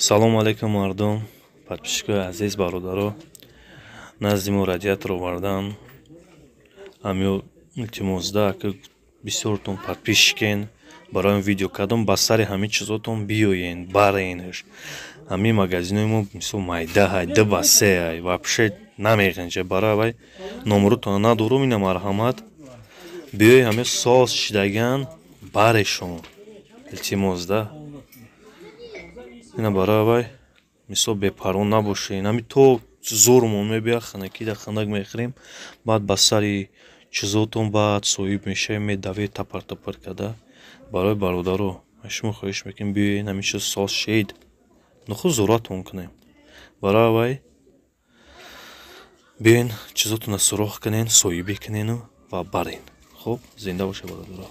салому алайкум мардум, подписчикои азиз, бародаро. Назди мо радиатор овардан. Ҳамё илтимосда ки бисёртон подписчикен барои видео кардам, ба сари ҳамин чизотон биёен, баренш. Ҳамин магазинои мо мисол майда ҳай, 2 ба 3 ҳай, вообще намеғинҷа. Барои авай номеротон надорум, ина марҳамат. Биёи ҳамин соус шидаган барешон. Илтимосда. Ина барои авай мисол бепарво набошед. Ҳамин то зӯрмон мебиёяд, ханакида ханак мехӯрем, баъд ба сари чизотон баъд соҳиб мешавем, медавед тапар карда. Барои бародаро шумо хоҳиш мекунем биёед ҳамин чиз соус шед нохуд зӯратон кунем. Барои авай биёен чизотонро сурох кунен, соҳибӣ кунену ва барен. Хуб, зинда бошед бародаро.